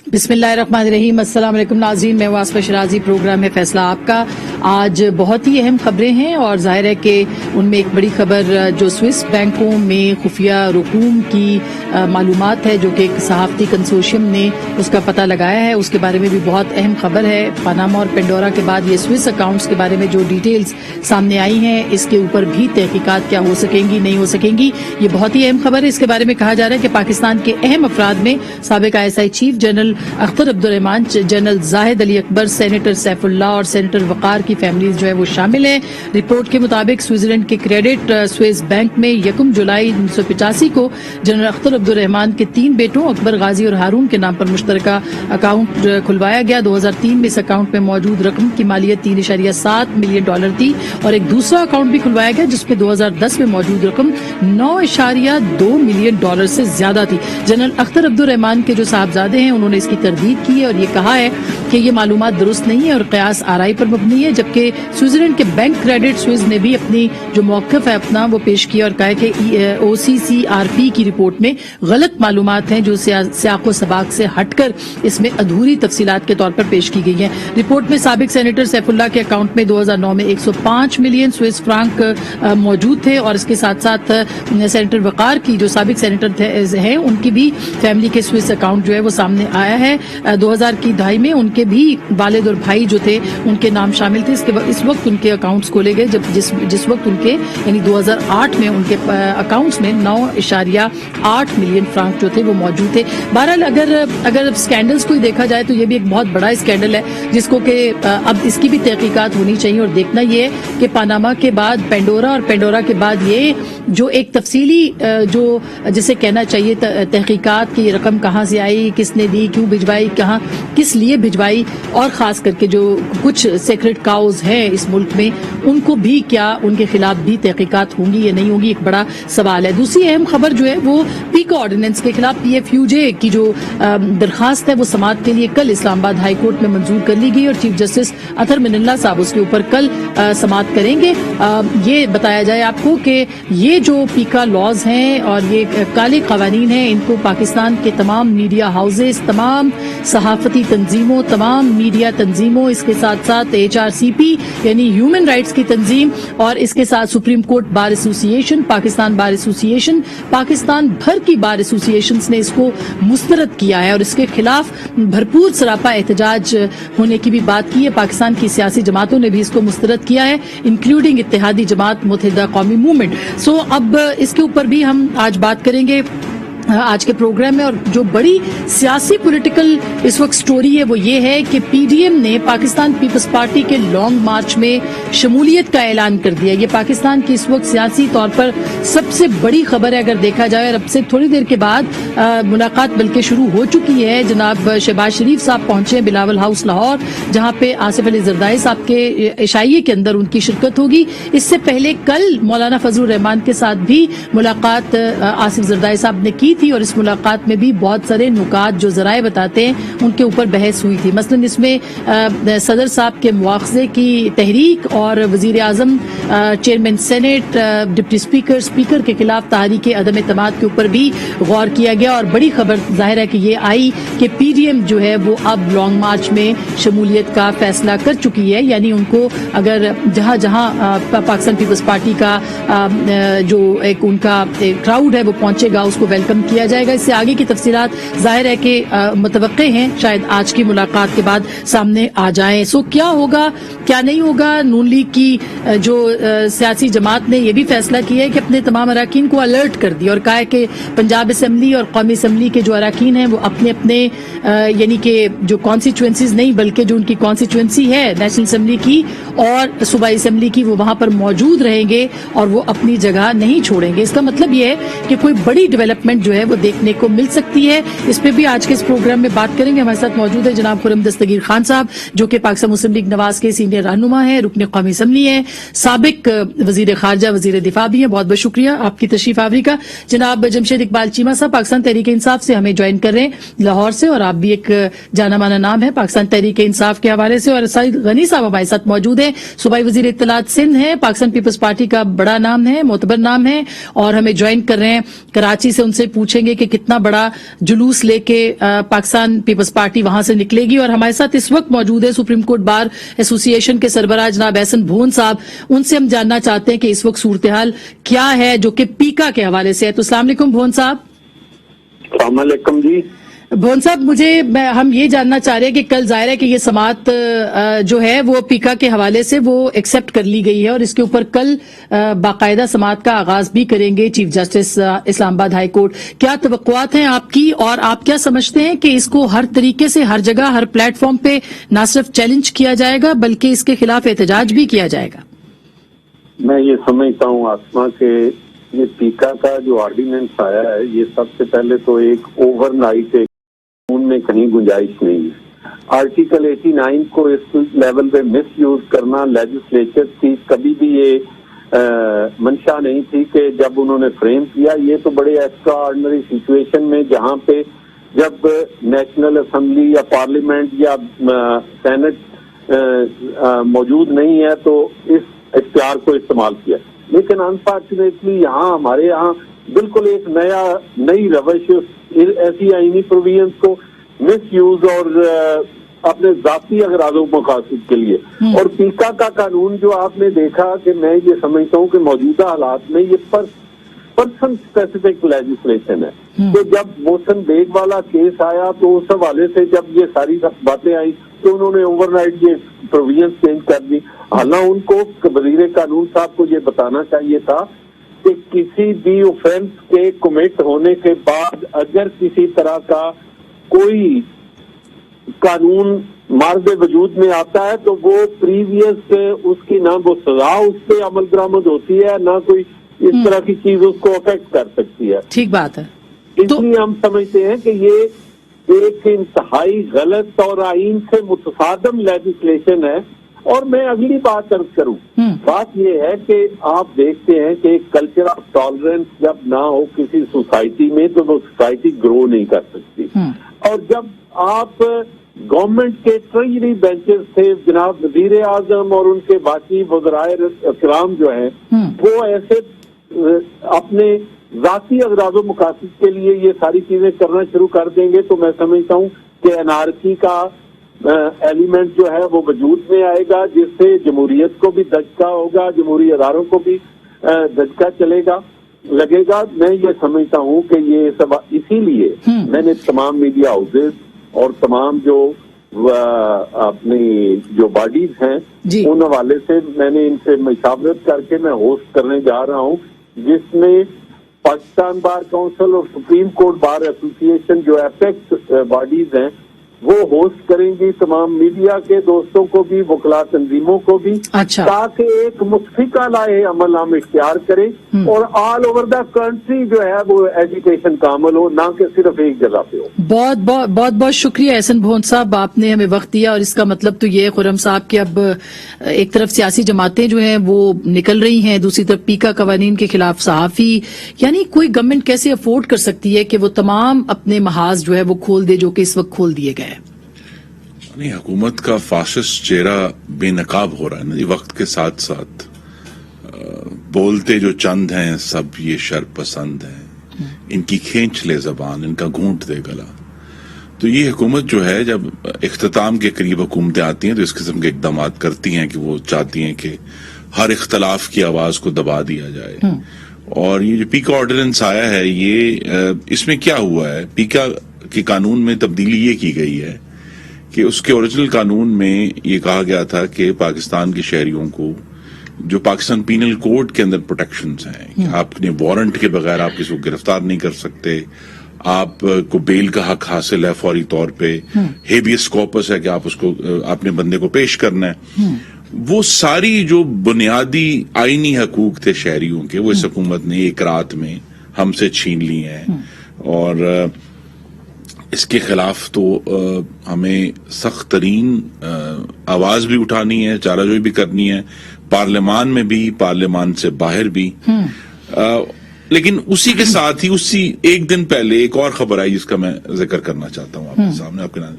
बिस्मिल्लाहिर्रहमानिर्रहीम। अस्सलाम वालेकुम नाज़रीन, मैं वास्फ़ा शराजी। प्रोग्राम है फैसला आपका। आज बहुत ही अहम खबरें हैं और जाहिर है कि उनमें एक बड़ी खबर जो स्विस बैंकों में खुफिया रकूम की मालूमात है, जो कि एक सहाफ़ती कंसोर्शियम ने उसका पता लगाया है, उसके बारे में भी बहुत अहम खबर है। पनामा और पेंडोरा के बाद ये स्विस अकाउंट्स के बारे में जो डिटेल्स सामने आई हैं, इसके ऊपर भी तहकीकात क्या हो सकेंगी, नहीं हो सकेंगी, ये बहुत ही अहम खबर है। इसके बारे में कहा जा रहा है कि पाकिस्तान के अहम अफराद में साबिक ISI chief general Akhtar Abdurrahman, general Zahid Ali Akbar, senator Saifullah और सेनेटर वकार की फैमिलीज जो है वो शामिल है। रिपोर्ट के मुताबिक स्विट्जरलैंड के क्रेडिट स्विस बैंक में 1 जुलाई 1985 को जनरल अख्तर अब्दुर्रहमान के 3 बेटों अकबर, गाजी और हारून के नाम पर मुश्तरका अकाउंट खुलवाया गया। 2003 में इस अकाउंट में मौजूद रकम की मालियत $3.7 मिलियन थी और एक दूसरा अकाउंट भी खुलवाया गया जिसमें 2010 में मौजूद रकम $9.2 मिलियन से ज्यादा थी। जनरल अख्तर अब्दुर्रहमान के जो साहबजादे हैं उन्होंने इसकी तरदीद की है और ये कहा है कि ये मालूमात दुरुस्त नहीं है और कयास आराई पर मबनी है, जबकि स्विट्जरलैंड के बैंक क्रेडिट स्विस ने भी अपनी जो मौक़िफ़ है अपना वो पेश किया और कहा है कि OCCRP की रिपोर्ट में गलत मालूमात हैं जो सियाक़ो सबाक से हटकर इसमें अधूरी तफसीलात के तौर पर पेश की गई हैं। रिपोर्ट में साबिक सेनेटर सैफुल्लाह के अकाउंट में 2009 में 105 मिलियन स्विस फ्रांक मौजूद थे और इसके साथ साथ सेनेटर वकार की जो साबिक सेनेटर हैं उनकी भी फैमिली के स्विस अकाउंट जो है वो सामने आया है। 2000 की दहाई में उनके भी वालिद और भाई जो थे उनके नाम शामिल थे। इस वक्त उनके अकाउंट्स खोले गए जब जिस वक्त उनके यानी 2008 में उनके अकाउंट्स में 9.8 मिलियन फ्रांक जो थे वो मौजूद थे। बहरहाल अगर स्कैंडल्स को देखा जाए तो ये भी एक बहुत बड़ा स्कैंडल है जिसको कि अब इसकी भी तहकीकात होनी चाहिए और देखना ये है कि पनामा के बाद पेंडोरा और पेंडोरा के बाद ये जो एक तफसीली जो जिसे कहना चाहिए तहकीकात की रकम कहाँ से आई, किसने दी, क्यों भिजवाई, कहाँ किस लिए भिजवाई और खास करके जो कुछ सेक्रेट काउज हैं इस मुल्क में उनको भी क्या उनके खिलाफ भी तहकीकात होंगी या नहीं होंगी, एक बड़ा सवाल है। दूसरी अहम खबर जो है वो पीका ऑर्डिनेंस के खिलाफ PFUJ की जो दरखास्त है वो समाअत के लिए कल इस्लामाबाद हाई कोर्ट में मंजूर कर ली गई और चीफ जस्टिस अतर मिनल्ला साहब उसके ऊपर कल समाअत करेंगे। ये बताया जाए आपको कि ये जो पीका लॉज हैं और ये काले कवानीन हैं इनको पाकिस्तान के तमाम मीडिया हाउसेस, तमाम सहाफती तंजीमों, तमाम मीडिया तंजीमों, इसके साथ साथ HRCP यानी ह्यूमन राइट्स की तंजीम और इसके साथ supreme court bar association, Pakistan bar association, Pakistan भर की बार एसोसिएशंस ने इसको मुस्तरद किया है और इसके खिलाफ भरपूर सरापा एहतजाज होने की भी बात की है। पाकिस्तान की सियासी जमातों ने भी इसको मुस्तरद किया है, इंक्लूडिंग इत्तेहादी जमात मुत्तहिदा कौमी मूवमेंट। सो अब इसके ऊपर भी हम आज बात करेंगे आज के प्रोग्राम में। और जो बड़ी सियासी पॉलिटिकल इस वक्त स्टोरी है वो ये है कि PDM ने पाकिस्तान पीपल्स पार्टी के लॉन्ग मार्च में शमूलियत का ऐलान कर दिया। ये पाकिस्तान की इस वक्त सियासी तौर पर सबसे बड़ी खबर है अगर देखा जाए। और अब से थोड़ी देर के बाद मुलाकात बल्कि शुरू हो चुकी है। जनाब शहबाज शरीफ साहब पहुंचे बिलावल हाउस लाहौर, जहां पे आसिफ अली जरदारी साहब के इशाइये के अंदर उनकी शिरकत होगी। इससे पहले कल मौलाना फजलुर रहमान के साथ भी मुलाकात आसिफ जरदारी साहब ने की थी और इस मुलाकात में भी बहुत सारे नुकात जो जराए बताते हैं उनके ऊपर बहस हुई थी। मसलन इसमें सदर साहब के मुआवजे की तहरीक और वजीर आजम, चेयरमैन सेनेट, डिप्टी स्पीकर के खिलाफ तहरीक अदम एतमाद के ऊपर भी गौर किया गया। और बड़ी खबर जाहिर है कि ये आई कि PDM जो है वो अब लॉन्ग मार्च में शमूलियत का फैसला कर चुकी है, यानी उनको अगर जहां जहां पाकिस्तान पीपल्स पार्टी का जो एक उनका क्राउड है वो पहुंचेगा उसको वेलकम किया जाएगा। इससे आगे की तफसीलात जाहिर है कि मुतवक्के हैं शायद आज की मुलाकात के बाद सामने आ जाएं। सो क्या होगा क्या नहीं होगा, नून लीग की जो सियासी जमात ने यह भी फैसला किया है कि अपने तमाम अराकीन को अलर्ट कर दिया और कहा है कि पंजाब असम्बली और कौमी असम्बली के जो अराकीन हैं वो अपने अपने यानी कि जो कॉन्स्टिट्यूएंसीज नहीं बल्कि जो उनकी कॉन्स्टिट्यूएंसी है नेशनल असम्बली की और सूबाई असम्बली की वो वहां पर मौजूद रहेंगे और वो अपनी जगह नहीं छोड़ेंगे। इसका मतलब ये है कि कोई बड़ी डेवलपमेंट जो है वो देखने को मिल सकती है। इस पे भी आज के इस प्रोग्राम में बात करेंगे। हमारे साथ मौजूद है जनाब खुर्रम दस्तगीर खान साहब जो कि पाकिस्तान मुस्लिम लीग नवाज के सीनियर रहनुमा है, रुकन कौमी असम्बली है, साबिक वजीर खारजा वजीर दिफा भी है। बहुत बहुत शुक्रिया आपकी तशरीफ आवरी का। जनाब जमशेद इकबाल चीमा साहब पाकिस्तान तहरीक इंसाफ से हमें ज्वाइन कर रहे हैं लाहौर से और आप भी एक जाना माना नाम है पाकिस्तान तहरीक इंसाफ के हवाले से। और सईद गनी साहब हमारे साथ मौजूद है, सूबाई वजीर इत्तलात सिंध है, पाकिस्तान पीपल्स पार्टी का बड़ा नाम है, मोतबर नाम है और हमें ज्वाइन कर रहे हैं कराची से। उनसे पूछ پوچھیں گے کہ کتنا بڑا جلوس لے کے پاکستان پیپلز پارٹی وہاں سے نکلے گی. اور ہمارے ساتھ اس وقت موجود ہے سپریم کورٹ بار ایسوسی ایشن کے سربراہ جناب احسن بھون صاحب. ان سے ہم جاننا چاہتے ہیں کہ اس وقت صورتحال کیا ہے جو کہ پیکا کے حوالے سے ہے. تو السلام علیکم بھون صاحب. السلام علیکم جی. بھون صاحب ہم یہ جاننا چاہ رہے ہیں کہ کل ظاہر ہے کہ یہ سماعت جو ہے وہ پیکا کے حوالے سے وہ ایکسپٹ کر لی گئی ہے اور اس کے اوپر کل باقاعدہ سماعت کا آغاز بھی کریں گے چیف جسٹس اسلام آباد ہائی کورٹ. کیا توقعات ہیں آپ کی اور آپ کیا سمجھتے ہیں کہ اس کو ہر طریقے سے ہر جگہ ہر پلیٹ فارم پہ نہ صرف چیلنج کیا جائے گا بلکہ اس کے خلاف احتجاج بھی کیا جائے گا؟ میں یہ سمجھتا ہوں آسما کہ یہ پیکا کا جو آرڈیننس آیا ہے یہ سب سے پہلے تو ایک اوور نائٹ قانون میں کہیں گنجائش نہیں ہے. آرٹیکل 89 کو اس لیول پہ مس یوز کرنا لیجسلیچر کی کبھی بھی یہ منشا نہیں تھی کہ جب انہوں نے فریم کیا. یہ تو بڑے ایکسٹرا آرڈنری سچویشن میں جہاں پہ جب نیشنل اسمبلی یا پارلیمنٹ یا سینٹ موجود نہیں ہے تو اس اختیار کو استعمال کیا. لیکن انفارچونیٹلی ہمارے یہاں بالکل ایک نئی روش ایسی آئینی پروویژنس کو مس یوز اور اپنے ذاتی اغراض و مقاصد کے لیے. اور پیکا کا قانون جو آپ نے دیکھا کہ میں یہ سمجھتا ہوں کہ موجودہ حالات میں یہ پرسن اسپیسیفک لیجسلیشن ہے. تو جب محسن بیگ والا کیس آیا تو اس حوالے سے جب یہ ساری باتیں آئی تو انہوں نے اوور نائٹ یہ پروویژنس چینج کر دی. حالانکہ ان کو وزیر قانون صاحب کو یہ بتانا چاہیے تھا کہ کسی بھی اوفینس کے کمٹ ہونے کے بعد اگر کسی طرح کا کوئی قانون مارد وجود میں آتا ہے تو وہ پریویس اس کی نہ وہ سزا اس پہ عمل درآمد ہوتی ہے نہ کوئی اس طرح کی چیز اس کو افیکٹ کر سکتی ہے. ٹھیک بات ہے. اس لیے ہم سمجھتے ہیں کہ یہ ایک انتہائی غلط اور آئین سے متصادم لیجسلیشن ہے. اور میں اگلی بات عرض کروں, بات یہ ہے کہ آپ دیکھتے ہیں کہ ایک کلچر آف ٹالرنس جب نہ ہو کسی سوسائٹی میں تو وہ سوسائٹی گرو نہیں کر سکتی. اور جب آپ گورنمنٹ کے ٹریجری بینچز سے جناب وزیر اعظم اور ان کے باقی وزرائے اکرام جو ہیں وہ ایسے اپنے ذاتی اغراض و مقاصد کے لیے یہ ساری چیزیں کرنا شروع کر دیں گے تو میں سمجھتا ہوں کہ انارکی کا ایلیمنٹ جو ہے وہ وجود میں آئے گا جس سے جمہوریت کو بھی دھچکا ہوگا, جمہوری اداروں کو بھی دھچکا لگے گا. میں یہ سمجھتا ہوں کہ یہ سب اسی لیے میں نے تمام میڈیا ہاؤسز اور تمام جو اپنی جو باڈیز ہیں ان حوالے سے میں نے ان سے مشاورت کر کے میں ہوسٹ کرنے جا رہا ہوں جس میں پاکستان بار کونسل اور سپریم کورٹ بار ایسوسی ایشن جو ایپیکس باڈیز ہیں وہ ہوسٹ کریں گی تمام میڈیا کے دوستوں کو بھی وکلا تنظیموں کو بھی تاکہ ایک متفقہ لائحہ عمل ہم اختیار کریں اور آل اوور دا کنٹری جو ہے وہ ایجوکیشن کا عمل ہو نہ کہ صرف ایک جگہ پہ ہو. بہت شکریہ احسن بھون صاحب, آپ نے ہمیں وقت دیا. اور اس کا مطلب تو یہ ہے خرم صاحب کہ اب ایک طرف سیاسی جماعتیں جو ہیں وہ نکل رہی ہیں, دوسری طرف پیکا قوانین کے خلاف صحافی, یعنی کوئی گورنمنٹ کیسے افورڈ کر سکتی ہے کہ وہ تمام اپنے محاذ جو ہے وہ کھول دے جو کہ اس وقت کھول دیے گئے. نہیں, حکومت کا فاسسٹ چہرہ بے نقاب ہو رہا ہے نا وقت کے ساتھ ساتھ. بولتے جو چند ہیں سب یہ شر پسند ہیں, ان کی کھینچ لے زبان, ان کا گھونٹ دے گلا. تو یہ حکومت جو ہے جب اختتام کے قریب حکومتیں آتی ہیں تو اس قسم کے اقدامات کرتی ہیں کہ وہ چاہتی ہیں کہ ہر اختلاف کی آواز کو دبا دیا جائے. اور یہ جو پیکا آرڈیننس آیا ہے یہ اس میں کیا ہوا ہے, پیکا کے قانون میں تبدیلی یہ کی گئی ہے کہ اس کے اوریجنل قانون میں یہ کہا گیا تھا کہ پاکستان کے شہریوں کو جو پاکستان پینل کوڈ کے اندر پروٹیکشنز ہیں کہ آپ اپنے وارنٹ کے بغیر آپ کسی کو گرفتار نہیں کر سکتے, آپ کو بیل کا حق حاصل ہے فوری طور پہ, ہیبیس کارپس ہے کہ آپ اس کو اپنے بندے کو پیش کرنا ہے. وہ ساری جو بنیادی آئینی حقوق تھے شہریوں کے وہ اس حکومت نے ایک رات میں ہم سے چھین لی ہیں. اور اس کے خلاف تو ہمیں سخت ترین آواز بھی اٹھانی ہے, چارہ جوئی بھی کرنی ہے, پارلیمان میں بھی, پارلیمان سے باہر بھی. لیکن اسی کے ساتھ ہی اسی ایک دن پہلے ایک اور خبر آئی جس کا میں ذکر کرنا چاہتا ہوں آپ کے سامنے, آپ کے نام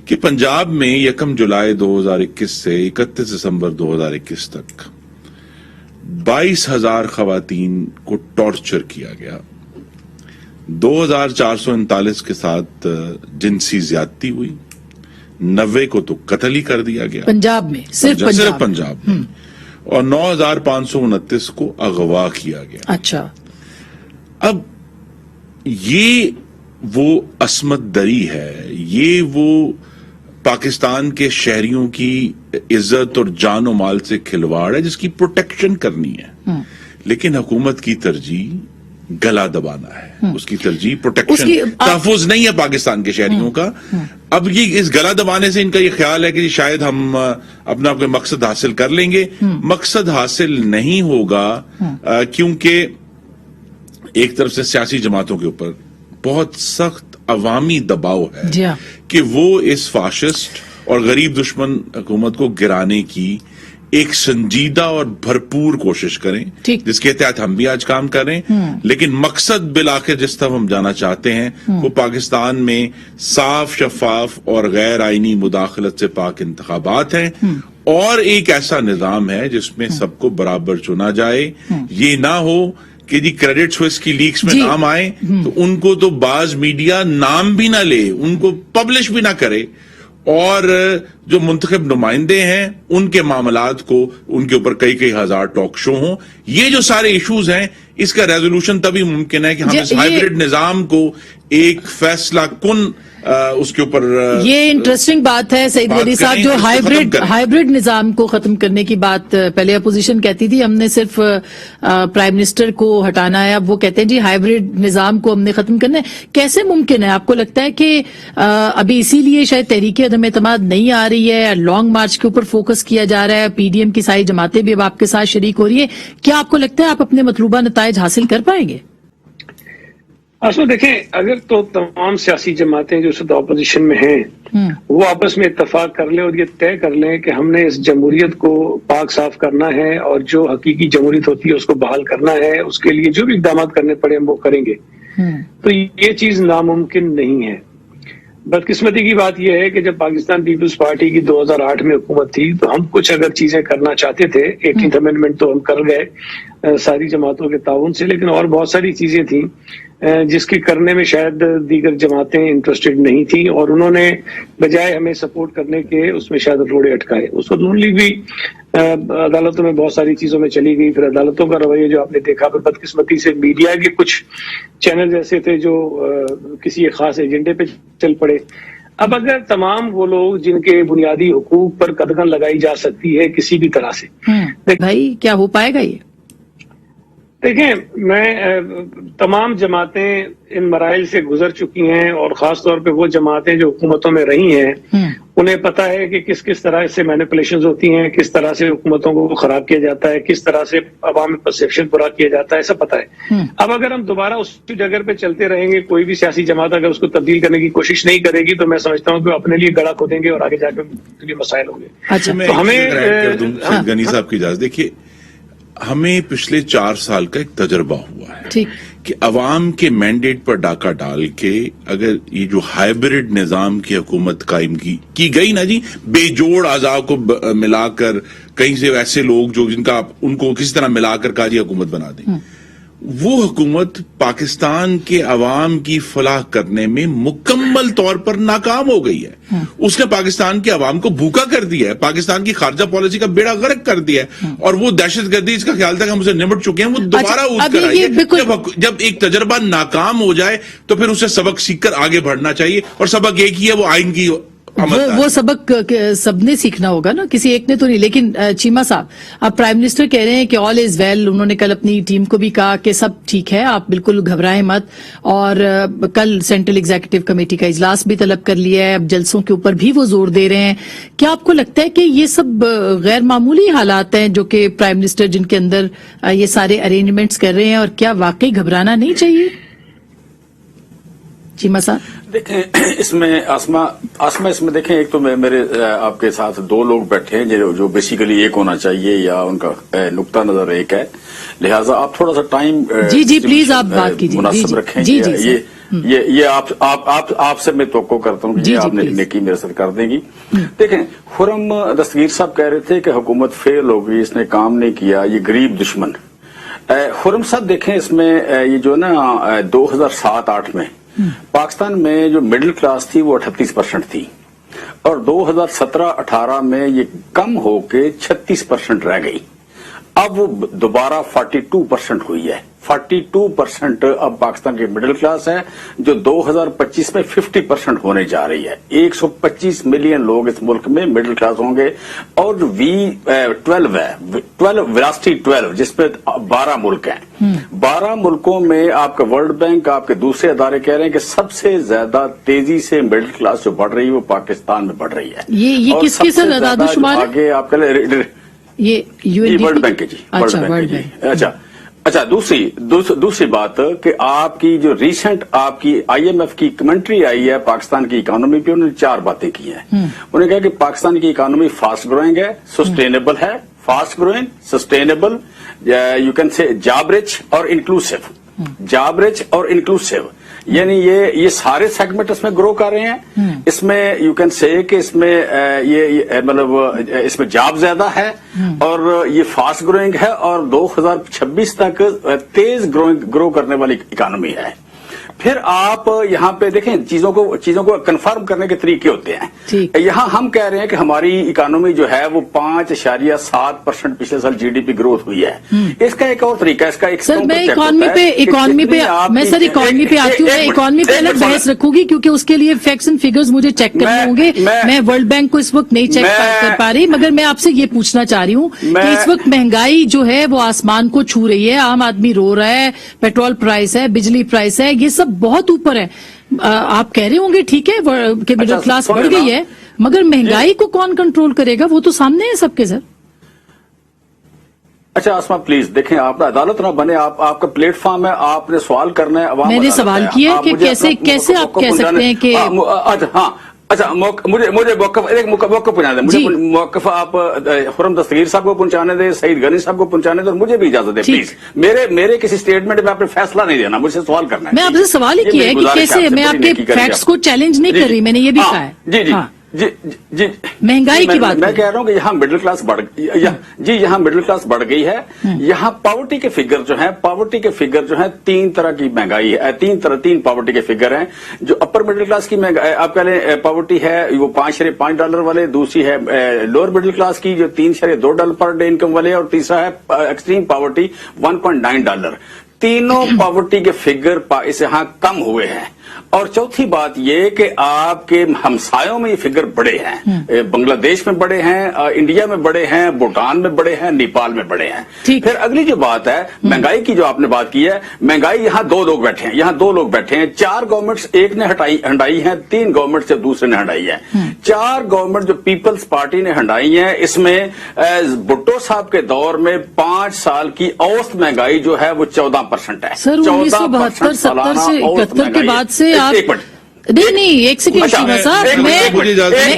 کہ پنجاب میں 1 جولائی 2021 سے 31 دسمبر 2021 تک 22,000 خواتین کو ٹارچر کیا گیا. 2439 के साथ जिनसी ज्यादती हुई, 90 को तो कत्ल ही कर दिया गया पंजाब में, सिर्फ पंजाब में, और 9529 को अगवा किया गया। अच्छा, अब ये वो असमत दरी है, ये वो पाकिस्तान के शहरियों की इज्जत और जान और माल से खिलवाड़ है जिसकी प्रोटेक्शन करनी है, लेकिन हुकूमत की तरजीह गला दबाना है, उसकी तरजीह प्रोटेक्शन, तहफुज नहीं है पाकिस्तान के शहरियों का। अब ये इस गला दबाने से इनका ये ख्याल है कि शायद हम अपना कोई मकसद हासिल कर लेंगे। मकसद हासिल नहीं होगा, क्योंकि एक तरफ से सियासी जमातों के ऊपर बहुत सख्त अवामी दबाव है कि वो इस फाशिस्ट और गरीब दुश्मन हुकूमत को गिराने की एक संजीदा और भरपूर कोशिश करें, जिसके तहत हम भी आज काम कर रहे हैं। लेकिन मकसद बिलाखिर जिस तरफ हम जाना चाहते हैं वो पाकिस्तान में साफ, शफाफ और गैर आईनी मुदाखलत से पाक इंतखाबात हैं, और एक ऐसा निजाम है जिसमें सबको बराबर चुना जाए। ये ना हो कि जी क्रेडिट स्विस की लीक्स में नाम आए तो उनको तो बाज मीडिया नाम भी ना ले, उनको पब्लिश भी ना करे, और जो मुंतखब नुमाइंदे हैं उनके मामलात को, उनके ऊपर कई कई हजार टॉक शो हों। ये जो सारे इश्यूज हैं, इसका रेजोल्यूशन तभी मुमकिन है कि हम इस हाइब्रिड निजाम को एक फैसला कुन उसके ऊपर, ये इंटरेस्टिंग बात है सईद गनी साहब, जो हाइब्रिड निजाम को खत्म करने की बात पहले अपोजिशन कहती थी हमने सिर्फ प्राइम मिनिस्टर को हटाना है, अब वो कहते हैं जी हाइब्रिड निजाम को हमने खत्म करना है। कैसे मुमकिन है? आपको लगता है कि अभी इसीलिए शायद तहरीक अदम एतमाद नहीं आ रही है, लॉन्ग मार्च के ऊपर फोकस किया जा रहा है, पीडीएम की सारी जमातें भी अब आपके साथ शरीक हो रही है, क्या आपको लगता है आप अपने मतलूबा नताइज हासिल कर पाएंगे? असल देखें, अगर तो तमाम सियासी जमातें जो सदा अपोजिशन में हैं वो आपस में इत्तेफाक कर लें और ये तय कर लें कि हमने इस जमहूरियत को पाक साफ करना है और जो हकीकी जमहूरियत होती है उसको बहाल करना है, उसके लिए जो भी इक़दाम करने पड़े हम वो करेंगे, तो ये चीज नामुमकिन नहीं है। बदकिस्मती की बात यह है कि जब पाकिस्तान पीपल्स पार्टी की 2008 में हुकूमत थी तो हम कुछ अगर चीजें करना चाहते थे, 18th अमेंडमेंट तो हम कर गए सारी जमातों के ताउन से, लेकिन और बहुत सारी चीजें थी जिसके करने में शायद दीगर जमातें इंटरेस्टेड नहीं थी, और उन्होंने बजाय हमें सपोर्ट करने के उसमें शायद रोड़े अटकाए। उस वक्त नून लीग भी अदालतों में बहुत सारी चीजों में चली गई। फिर अदालतों का रवैया जो आपने देखा, फिर बदकिस्मती से मीडिया के कुछ चैनल ऐसे थे जो किसी एक खास एजेंडे पे चल पड़े। अब अगर तमाम वो लोग जिनके बुनियादी हुकूक पर कदगन लगाई जा सकती है किसी भी तरह से, भाई क्या हो पाएगा ये? देखें, मैं तमाम जमातें इन मराइल से गुजर चुकी हैं, और खास तौर पे वो जमातें जो हुकूमतों में रही हैं उन्हें पता है कि किस किस तरह से मैनिपुलेशंस होती हैं, किस तरह से हुकूमतों को खराब किया जाता है, किस तरह से अवाम में परसेप्शन बुरा किया जाता है, सब पता है। अब अगर हम दोबारा उसी जगह पे चलते रहेंगे, कोई भी सियासी जमात अगर उसको तब्दील करने की कोशिश नहीं करेगी, तो मैं समझता हूँ कि अपने लिए गड़ा खोदेंगे और आगे जाकर मसाइल होंगे। अच्छा, तो हमें गनी साहब की इजाजत, देखिए हमें पिछले 4 साल का एक तजर्बा हुआ है कि अवाम के मैंडेट पर डाका डाल के अगर ये जो हाइब्रिड निजाम की हुकूमत कायम की गई ना जी, बेजोड़ आज़ा को मिलाकर, कहीं से ऐसे लोग जो जिनका उनको किसी तरह मिलाकर काजी हुकूमत बना दें, वो हुकूमत पाकिस्तान के अवाम की फलाह करने में मुकम्मल तौर पर नाकाम हो गई है। उसने पाकिस्तान के अवाम को भूखा कर दिया है, पाकिस्तान की खारजा पॉलिसी का बेड़ा गर्क कर दिया है, और वो दहशतगर्दी इसका ख्याल था कि हम उसे निपट चुके हैं, वो दोबारा उठ आई है। जब एक तजर्बा नाकाम हो जाए तो फिर उसे सबक सीखकर आगे बढ़ना चाहिए, और सबक एक ही है, वो आइन की वो सबक सबने सीखना होगा ना, किसी एक ने तो नहीं। लेकिन चीमा साहब, अब प्राइम मिनिस्टर कह रहे हैं कि ऑल इज वेल, उन्होंने कल अपनी टीम को भी कहा कि सब ठीक है, आप बिल्कुल घबराएं मत, और कल सेंट्रल एग्जीक्यूटिव कमेटी का इजलास भी तलब कर लिया है, अब जलसों के ऊपर भी वो जोर दे रहे हैं। क्या आपको लगता है कि ये सब गैर मामूली हालात हैं जो कि प्राइम मिनिस्टर जिनके अंदर ये सारे अरेंजमेंट्स कर रहे हैं, और क्या वाकई घबराना नहीं चाहिए? चीमा साहब देखें, इसमें आसमा इसमें देखें, एक तो मेरे आपके साथ 2 लोग बैठे हैं जो बेसिकली एक होना चाहिए, या उनका नुक्ता नजर एक है, लिहाजा आप थोड़ा सा टाइम जी प्लीज आप बात कीजिए, मुनासिब रखें। ये आपसे मैं तवक्को करता हूँ कि आपने नेकी मेरे साथ कर देंगी। देखें, खुर्रम दस्तगीर साहब कह रहे थे कि हुकूमत फेल हो गई, इसने काम नहीं किया, ये गरीब दुश्मन। खुर्रम साहब देखें इसमें ये जो ना 2007-8 में पाकिस्तान में जो मिडिल क्लास थी वो 38% थी और 2017-18 में ये कम होके 36% रह गई। अब वो दोबारा 42% हुई है। 42% अब पाकिस्तान की मिडिल क्लास है जो 2025 में 50% होने जा रही है। 125 मिलियन लोग इस मुल्क में मिडिल क्लास होंगे और जो V12 है, 12 जिसमें 12 मुल्क हैं, 12 मुल्कों में आपका वर्ल्ड बैंक, आपके दूसरे अदारे कह रहे हैं कि सबसे ज्यादा तेजी से मिडिल क्लास जो बढ़ रही है वो पाकिस्तान में बढ़ रही है। ये किसके सर अदादुशुमार है? आगे आपका ये वर्ल्ड बैंक है जी। अच्छा, वर्ल्ड बैंक। अच्छा दूसरी बात कि आपकी जो रिसेंट आपकी IMF की कमेंट्री आई है पाकिस्तान की इकोनॉमी पे, उन्होंने 4 बातें की हैं। उन्होंने कहा कि पाकिस्तान की इकोनॉमी फास्ट ग्रोइंग है, सस्टेनेबल है, fast growing, sustainable, you can say job rich और इंक्लूसिव, जॉब रिच और इंक्लूसिव, यानी ये सारे सेगमेंट इसमें ग्रो कर रहे हैं। इसमें यू कैन से कि इसमें ये मतलब इसमें जॉब ज्यादा है और ये फास्ट ग्रोइंग है और 2026 तक तेज ग्रो करने वाली इकोनॉमी है। फिर आप यहाँ पे देखें चीजों को कंफर्म करने के तरीके होते हैं। यहाँ हम कह रहे हैं कि हमारी इकोनॉमी जो है वो 5.7% पिछले साल GDP ग्रोथ हुई है। इसका एक और तरीका, इसका एक सर मैं इकोनॉमी पे आती हूँ। मैं इकोनॉमी पे अलग बहस रखूंगी क्योंकि उसके लिए फैक्ट्स एंड फिगर्स मुझे चेक करने होंगे। मैं वर्ल्ड बैंक को इस वक्त नहीं चेक कर पा रही, मगर मैं आपसे ये पूछना चाह रही हूँ कि इस वक्त महंगाई जो है वो आसमान को छू रही है, आम आदमी रो रहा है, पेट्रोल प्राइस है, बिजली प्राइस है, ये सब बहुत ऊपर है। आप कह रहे होंगे ठीक है कि मिडिल क्लास बढ़ गई है, मगर महंगाई को कौन कंट्रोल करेगा? वो तो सामने है सबके सर। अच्छा आसमा प्लीज देखें, आप अदालत ना बने, आपका प्लेटफॉर्म है, आपने सवाल करना है। मैंने सवाल किया है कि कैसे आप कह सकते हैं कि अच्छा मुझे मौक़िफ़ पहुंचा दें, मुझे मौक़िफ़ आप खुर्रम दस्तगीर साहब को पहुंचाने दें, सईद गनी साहब को पहुंचाने दें और मुझे भी इजाजत दें प्लीज। मेरे किसी स्टेटमेंट में आपने फैसला नहीं देना, मुझसे सवाल करना है। मैं आपसे सवाल ही किया है कि कैसे, मैं आपके फैक्ट्स को चैलेंज नहीं कर रही, मैंने ये भी कहा है। जी महंगाई की बात मैं कह रहा हूं कि यहाँ मिडिल क्लास यहाँ मिडिल क्लास बढ़ गई है। यहाँ पॉवर्टी के फिगर जो है 3 तरह की महंगाई है, 3 पॉवर्टी के फिगर हैं। जो अपर मिडिल क्लास की महंगाई आप कह लें पॉवर्टी है वो $5.5 वाले, दूसरी है लोअर मिडिल क्लास की जो $3.2 पर डे इनकम वाले, और तीसरा है एक्सट्रीम पॉवर्टी $1.9। तीनों पॉवर्टी के फिगर इस यहाँ कम हुए हैं। और चौथी बात ये कि आपके हमसायों में ये फिगर बड़े हैं, बांग्लादेश में बड़े हैं, इंडिया में बड़े हैं, भूटान में बड़े हैं, नेपाल में बड़े हैं। फिर अगली जो बात है महंगाई की, जो आपने बात की है, महंगाई यहाँ 2 लोग बैठे हैं, 4 गवर्नमेंट्स, एक ने हंडाई है, 3 गवर्नमेंट से दूसरे ने हंडाई है। 4 गवर्नमेंट जो पीपल्स पार्टी ने हंडाई है, इसमें भुट्टो साहब के दौर में 5 साल की औसत महंगाई जो है वो 14% है। सर 1972-70 से 71 के बाद से आप नहीं एक सेकेंड चीमा साहब, मैं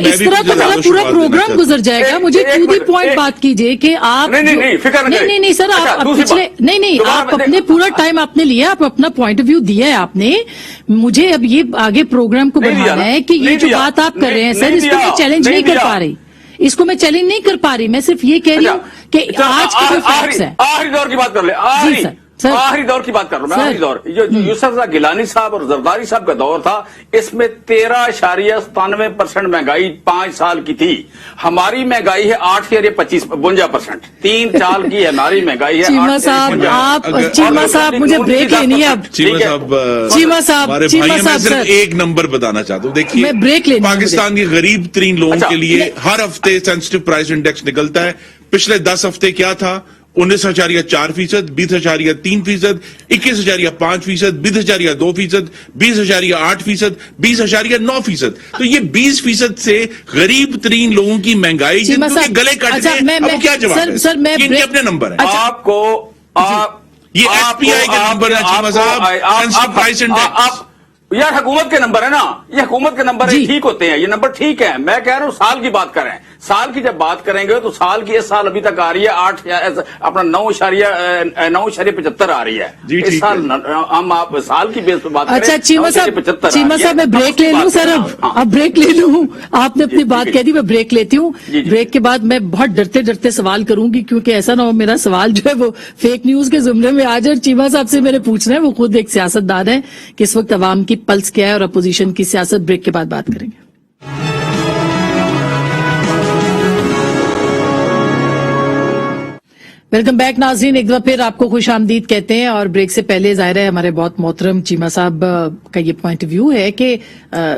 इस तरह तो मेरा पूरा प्रोग्राम गुजर जाएगा। मुझे टू दी पॉइंट बात कीजिए कि आप नहीं सर, आप पिछले नहीं आप अपने पूरा टाइम आपने लिया, आप अपना पॉइंट ऑफ व्यू दिया है आपने। मुझे अब ये आगे प्रोग्राम को बढ़ाना है कि ये जो बात आप कर रहे हैं सर, इसको मैं चैलेंज नहीं कर पा रही, मैं सिर्फ ये कह रही हूँ कि आज के जो फैक्ट्स हैं। आखिरी दौर की बात कर ले, आखिरी दौर की बात कर रहा हूं मैं। आखिरी दौर जो यूसुफ गिलानी साहब और जरदारी साहब का दौर था, इसमें 13.97% महंगाई 5 साल की थी। हमारी महंगाई है 8.52%। 3 साल की हमारी महंगाई है। चीमा साहब मुझे ब्रेक लेनी है अब। चीमा साहब सिर्फ एक नंबर बताना चाहता हूँ। देखिए, मैं ब्रेक लेनी, पाकिस्तान के गरीब 3 लोगों के लिए हर हफ्ते सेंसिटिव प्राइस इंडेक्स निकलता है। पिछले 10 हफ्ते क्या था? 19.4%, 20.3%, 21.5%, 20.2%, 20.8%, 20.9%। तो ये 20% से गरीब 3 लोगों की महंगाई जिनके गले कट गए, अब क्या जवाब है? सर मैं इनके अपने नंबर है। आपको ये एफपीआई के नंबर है चीमा साहब, सेंसिटिव प्राइस इंडेक्स। यार हुकूमत के नंबर है ना, ये हुकूमत के नंबर ठीक होते हैं, ये नंबर ठीक है। मैं कह रहा हूँ साल की बात करें, साल की जब बात करेंगे तो साल की इस साल अभी तक आ रही है 9.75 आ रही है इस साल। हम आप साल की बेस पे बात करें। अच्छा चीमा साहब मैं ब्रेक ले लूं सर, अब ब्रेक ले लूं। आपने अपनी बात कह दी, मैं ब्रेक लेती हूँ। ब्रेक के बाद मैं बहुत डरते डरते सवाल करूंगी, क्योंकि ऐसा ना हो मेरा सवाल जो है वो फेक न्यूज के जुमरे में आ जाए। चीमा साहब से मेरे पूछना है, वो खुद एक सियासतदान है, कि इस वक्त अवाम की पल्स क्या है और अपोजिशन की सियासत। ब्रेक के बाद बात करेंगे। वेलकम बैक नाज़रीन, एक दफा फिर आपको खुश आमदीद कहते हैं। और ब्रेक से पहले जाहिर है हमारे बहुत मोहतरम चीमा साहब का ये पॉइंट ऑफ व्यू है कि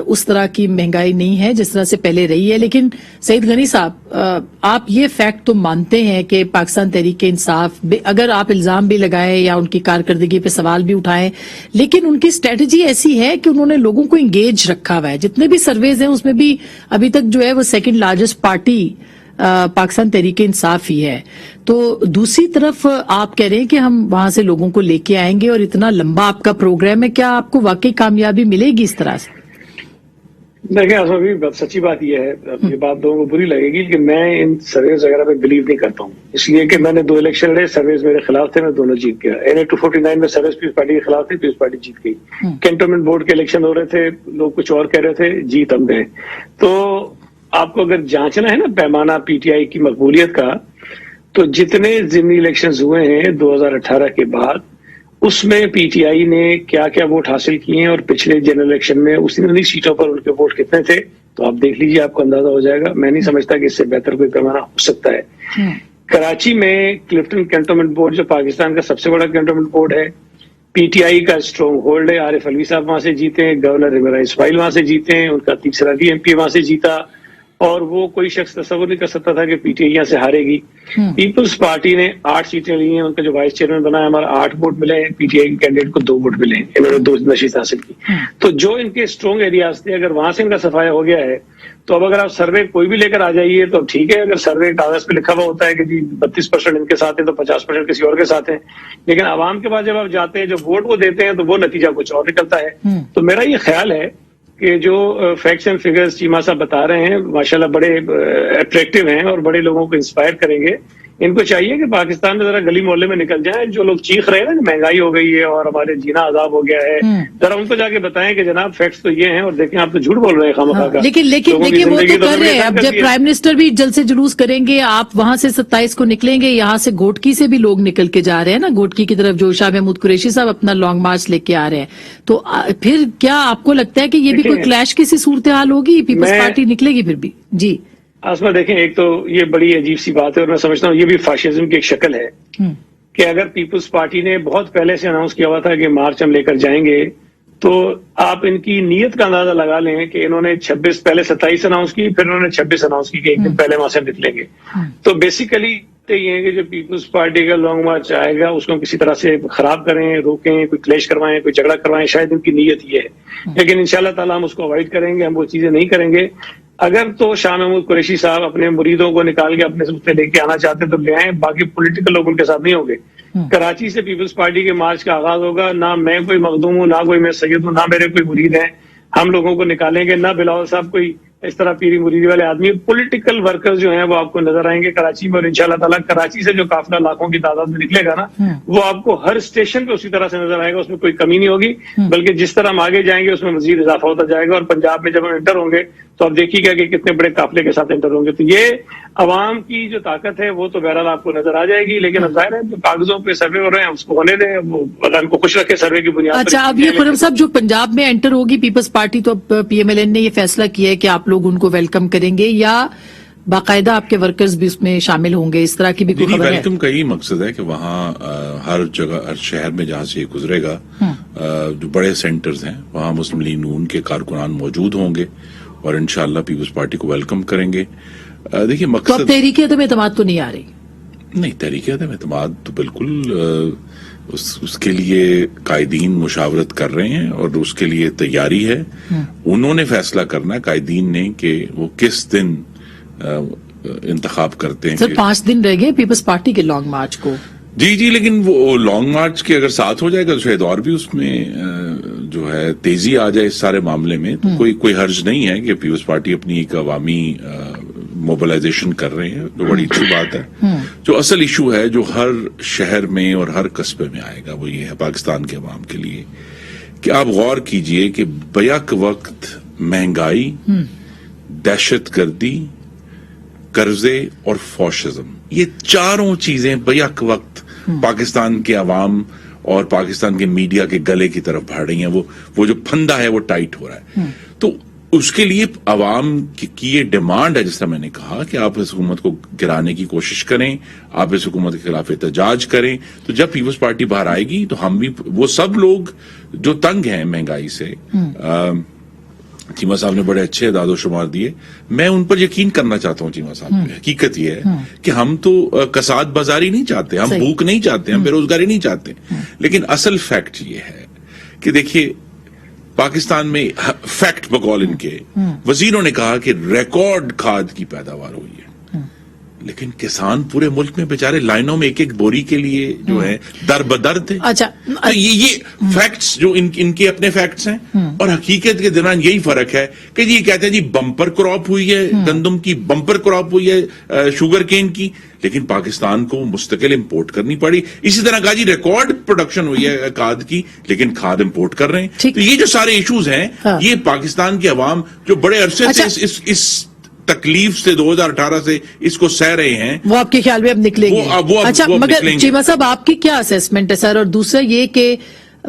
उस तरह की महंगाई नहीं है जिस तरह से पहले रही है। लेकिन सईद गनी साहब, आप ये फैक्ट तो मानते हैं कि पाकिस्तान तहरीक इंसाफ, अगर आप इल्जाम भी लगाए या उनकी कारकर्दगी पे सवाल भी उठाएं, लेकिन उनकी स्ट्रेटजी ऐसी है कि उन्होंने लोगों को इंगेज रखा हुआ है। जितने भी सर्वेज हैं उसमें भी अभी तक जो है वो second largest party Pakistan Tehreek Insaf ही है। तो दूसरी तरफ आप कह रहे हैं कि हम वहां से लोगों को लेके आएंगे और इतना लंबा आपका प्रोग्राम है, क्या आपको वाकई कामयाबी मिलेगी इस तरह से? देखिए आसमा भी सच्ची बात यह है, ये बात लोगों को बुरी लगेगी कि मैं इन सर्वेज वगैरह पे बिलीव नहीं करता हूँ, इसलिए कि मैंने 2 इलेक्शन लड़े, सर्वेज मेरे खिलाफ थे, मैं दोनों जीत गया। NA 249 में सर्वेज पीपल्स पार्टी के खिलाफ थी, पीपल्स पार्टी जीत गई। कैंटोनमेंट बोर्ड के इलेक्शन हो रहे थे, लोग कुछ और कह रहे थे, जीत हम गए। तो आपको अगर जांचना है ना पैमाना PTI की मकबूलियत का, तो जितने ज़िमनी इलेक्शंस हुए हैं 2018 के बाद, उसमें PTI ने क्या क्या वोट हासिल किए हैं और पिछले जनरल इलेक्शन में उसी सीटों पर उनके वोट कितने थे, तो आप देख लीजिए, आपको अंदाजा हो जाएगा। मैं नहीं समझता कि इससे बेहतर कोई पैमाना हो सकता है। कराची में क्लिफ्टन कैंटोनमेंट बोर्ड, जो पाकिस्तान का सबसे बड़ा कैंटोनमेंट बोर्ड है, PTI का स्ट्रॉन्ग होल्ड है। आरिफ अलवी साहब वहां से जीते हैं, गवर्नर इमरान इस्माइल वहां से जीते हैं, उनका तीसरा MP वहां से जीता, और वो कोई शख्स तस्वर नहीं कर सकता था कि PTI यहाँ से हारेगी। पीपल्स पार्टी ने 8 सीटें ली हैं, उनका जो वाइस चेयरमैन बना है हमारा 8 वोट मिले हैं, PTI के कैंडिडेट को 2 वोट मिले हैं, इन्होंने 2 नशीस हासिल की। तो जो इनके स्ट्रॉन्ग एरियाज थे, अगर वहां से इनका सफाया हो गया है, तो अब अगर आप सर्वे कोई भी लेकर आ जाइए तो ठीक है। अगर सर्वे कागज पे लिखा हुआ होता है कि जी 32% इनके साथ है तो 50% किसी और के साथ है, लेकिन आवाम के पास जब आप जाते हैं, जो वोट वो देते हैं, तो वो नतीजा कुछ और निकलता है। तो मेरा ये ख्याल है कि जो फैक्ट्स एंड फिगर्स चीमा साहब बता रहे हैं माशाल्लाह बड़े अट्रैक्टिव हैं और बड़े लोगों को इंस्पायर करेंगे। इनको चाहिए कि पाकिस्तान में जरा गली मोहल्ले में निकल जाएं। जो लोग चीख रहे हैं ना कि महंगाई हो गई है और हमारे जीना अजाब हो गया है, जरा उनको जाके बताएं कि जनाब फैक्ट्स तो ये हैं, और देखें आप तो झूठ बोल रहे हैं खामखा का। लेकिन वो तो कर रहे हैं। अब जब प्राइम मिनिस्टर भी जल्द से जुलूस करेंगे, आप वहां से 27 को निकलेंगे, यहाँ से गोटकी से भी लोग निकल के जा रहे हैं ना, गोटकी की तरफ जो शाह महमूद कुरैशी साहब अपना लॉन्ग मार्च लेके आ रहे हैं। तो फिर क्या आपको लगता है कि ये भी कोई क्लैश की सी सूरत हाल होगी, पीपल्स पार्टी निकलेगी फिर भी? जी आसमा, देखें, एक तो ये बड़ी अजीब सी बात है और मैं समझता हूँ ये भी फाशिज्म की एक शक्ल है कि अगर पीपल्स पार्टी ने बहुत पहले से अनाउंस किया हुआ था कि मार्च हम लेकर जाएंगे, तो आप इनकी नीयत का अंदाजा लगा लें कि इन्होंने 26 पहले 27 अनाउंस की, फिर उन्होंने 26 अनाउंस की कि एक दिन पहले वहां से निकलेंगे। तो बेसिकली ये है कि जो पीपल्स पार्टी का लॉन्ग मार्च आएगा उसको किसी तरह से खराब करें, रोकें, कोई क्लेश करवाएं, कोई झगड़ा करवाएं, शायद उनकी नीयत ये है। लेकिन इंशाल्लाह ताला हम उसको अवॉइड करेंगे, हम वो चीजें नहीं करेंगे। अगर तो शाह महमूद कुरैशी साहब अपने मुरीदों को निकाल के अपने से लेके आना चाहते तो ले आए, बाकी पॉलिटिकल लोग उनके साथ नहीं होंगे। कराची से पीपल्स पार्टी के मार्च का आगाज होगा। ना मैं कोई मखदूम हूँ, ना कोई मैं सैयद हूँ, ना मेरे कोई मुरीद है। हम लोगों को निकालेंगे, ना बिलावल साहब कोई इस तरह पीरी मुरीदी वाले आदमी। पॉलिटिकल वर्कर्स जो हैं वो आपको नजर आएंगे कराची में, और इंशाल्लाह ताला कराची से जो काफिला लाखों की तादाद में निकलेगा ना, वो आपको हर स्टेशन पे उसी तरह से नजर आएगा, उसमें कोई कमी नहीं होगी। बल्कि जिस तरह हम आगे जाएंगे उसमें मजीद इजाफा होता जाएगा। और पंजाब में जब हम एंटर होंगे तो आप देखिएगा कि कितने बड़े काफिले के साथ एंटर होंगे। तो ये अवाम की जो ताकत है वो तो बहरहाल आपको नजर आ जाएगी। लेकिन अब जाहिर है जो कागजों पे सर्वे हो रहे हैं उसको होने दें, वो अल्लाह उनको खुश रखे सर्वे की बुनियाद। अच्छा, अब ये खुर्रम साहब जो पंजाब में एंटर होगी पीपल्स पार्टी, तो अब PMLN ने ये फैसला किया है कि आप लोग उनको वेलकम करेंगे या बाकायदा आपके वर्कर्स भी उसमें शामिल होंगे, इस तरह की भी कोई खबर है? वेलकम का यही मकसद है कि वहाँ हर जगह, हर शहर में जहाँ से ये गुजरेगा, जो बड़े सेंटर्स हैं वहाँ मुस्लिम लीग नून के कारकुनान मौजूद होंगे और इंशाअल्लाह पीपल्स पार्टी को वेलकम करेंगे। देखिए मकसद, तो अब तहरीक अदम एतमाद तो नहीं आ रही? नहीं, तहरीक अदम एतमाद तो बिल्कुल उसके लिए कायदीन मुशावरत कर रहे हैं और उसके लिए तैयारी है। उन्होंने फैसला करना है कायदीन ने कि वो किस दिन इंतखाब करते हैं। सर 5 दिन रह गए पीपल्स पार्टी के लॉन्ग मार्च को। जी, लेकिन वो लॉन्ग मार्च के अगर साथ हो जाएगा तो शायद और भी उसमें जो है तेजी आ जाए इस सारे मामले में। तो कोई हर्ज नहीं है कि पीपल्स पार्टी अपनी एक अवामी मोबिलाइजेशन कर रहे हैं, जो बड़ी अच्छी बात है। जो असल इशू है जो हर शहर में और हर कस्बे में आएगा वो ये है पाकिस्तान के अवाम के लिए कि आप गौर कीजिए कि बैक वक्त महंगाई, दहशतगर्दी, कर्जे और फॉशिज्म, ये चारों चीजें बैक वक्त पाकिस्तान के अवाम और पाकिस्तान के मीडिया के गले की तरफ बढ़ रही हैं। वो जो फंदा है वो टाइट हो रहा है। तो उसके लिए अवाम की ये डिमांड है, जिस तरह मैंने कहा कि आप इस हुकूमत को गिराने की कोशिश करें, आप इस हुकूमत के खिलाफ एहतजाज करें। तो जब पीपल्स पार्टी बाहर आएगी तो हम भी, वो सब लोग जो तंग हैं महंगाई से, चीमा साहब ने बड़े अच्छे दादो शुमार दिए, मैं उन पर यकीन करना चाहता हूं चीमा साहब। हकीकत यह है कि हम तो कसाद बाजारी नहीं चाहते, हम भूख नहीं चाहते, हम बेरोजगारी नहीं चाहते, लेकिन असल फैक्ट ये है कि देखिए पाकिस्तान में फैक्ट बकौल इनके वजीरों ने कहा कि रिकॉर्ड खाद की पैदावार हुई है, लेकिन किसान पूरे मुल्क में बेचारे लाइनों में एक एक बोरी के लिए जो है दर बदर थे। अच्छा, तो ये फैक्ट्स जो इनके अपने फैक्ट्स हैं और हकीकत के दौरान यही फर्क है कि जी कहते हैं जी बम्पर क्रॉप हुई है गंदम की, बम्पर क्रॉप हुई है शुगर केन की, लेकिन पाकिस्तान को मुस्तकिल इंपोर्ट करनी पड़ी। इसी तरह कहा जी रिकॉर्ड प्रोडक्शन हुई है खाद की, लेकिन खाद इंपोर्ट कर रहे हैं। तो ये जो सारे इश्यूज हैं, ये पाकिस्तान के अवाम जो बड़े अरसे से इस तकलीफ से 2018 से इसको सह रहे हैं, वो आपके ख्याल में अब निकलेंगे? अच्छा, मगर चीमा साहब आपकी क्या असेसमेंट है सर? और दूसरा ये कि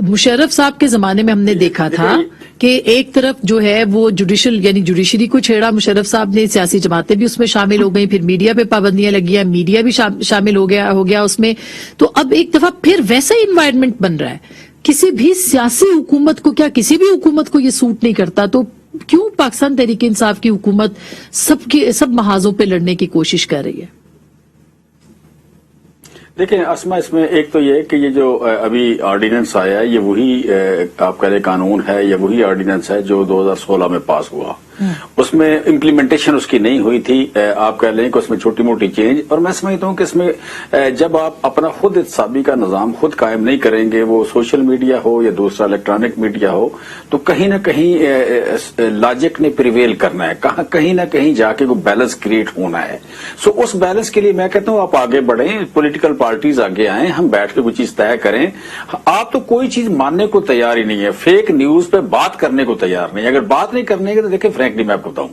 मुशर्रफ साहब के जमाने में हमने देखा था कि एक तरफ जो है वो जुडिशल यानी जुडिशरी को छेड़ा मुशर्रफ साहब ने, सियासी जमातें भी उसमें शामिल हो गई, फिर मीडिया पे पाबंदियां लगी हैं, मीडिया भी शामिल हो गया उसमें। तो अब एक दफा फिर वैसा ही इन्वायरमेंट बन रहा है। किसी भी सियासी हुकूमत को, क्या किसी भी हुकूमत को ये सूट नहीं करता, तो क्यों पाकिस्तान तहरीक इंसाफ की हुकूमत सब महाजों पे लड़ने की कोशिश कर रही है? देखिए असमा, इसमें एक तो ये कि ये जो अभी ऑर्डिनेंस आया है, ये वही आप कह रहे कानून है, ये वही ऑर्डिनेंस है जो 2016 में पास हुआ। उसमें इम्प्लीमेंटेशन उसकी नहीं हुई थी। आप कह लें कि उसमें छोटी मोटी चेंज, और मैं समझता हूं कि इसमें जब आप अपना खुद इत्साबी का निजाम खुद कायम नहीं करेंगे, वो सोशल मीडिया हो या दूसरा इलेक्ट्रॉनिक मीडिया हो, तो कहीं ना कहीं लॉजिक ने प्रिवेल करना है, कहीं ना कहीं जाके वो बैलेंस क्रिएट होना है। सो उस बैलेंस के लिए मैं कहता हूं आप आगे बढ़ें, पॉलिटिकल पार्टीज आगे आए, हम बैठ के कोई चीज तय करें। आप तो कोई चीज मानने को तैयार ही नहीं है, फेक न्यूज पे बात करने को तैयार नहीं है। अगर बात नहीं करने की तो देखिए फ्रैंकली मैं आपको बताऊं,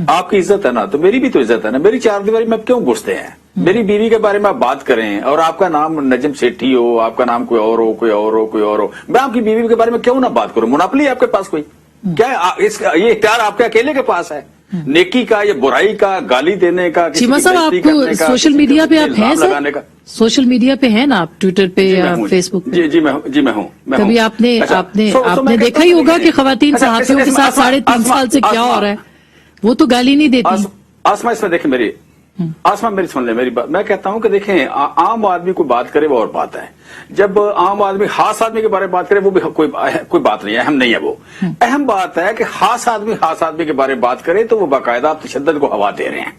आपकी इज्जत है ना, तो मेरी भी तो इज्जत है ना। मेरी चार दीवारी में क्यों घुसते हैं? मेरी बीवी के बारे में आप बात करें और आपका नाम नजम सेठी हो, आपका नाम कोई और हो, कोई और हो, कोई और हो, मैं आपकी बीवी के बारे में क्यों ना बात करूं? मुनाफली आपके पास कोई क्या? ये इख्तियार आपके अकेले के पास है, नेकी का या बुराई का, गाली देने का, चीमा साहब आपको सोशल मीडिया पे आप हैं सर? सोशल मीडिया पे हैं ना आप, ट्विटर पे या फेसबुक पे? जी मैं हूँ। कभी आपने देखा ही होगा कि खवातीन सहाफियों के साथ 3.5 साल से क्या हो रहा है? वो तो गाली नहीं देती। आसमा, इसमें देखें आसमा मेरी सुन ले मेरी बात। मैं कहता हूं कि देखें आम आदमी को बात करे वो और बात है, जब आम आदमी खास आदमी के बारे में बात करे वो भी कोई बात नहीं है, अहम नहीं है। वो अहम बात है कि खास आदमी के बारे में बात करे तो वो बाकायदा आप तशद्दुद को हवा दे रहे हैं।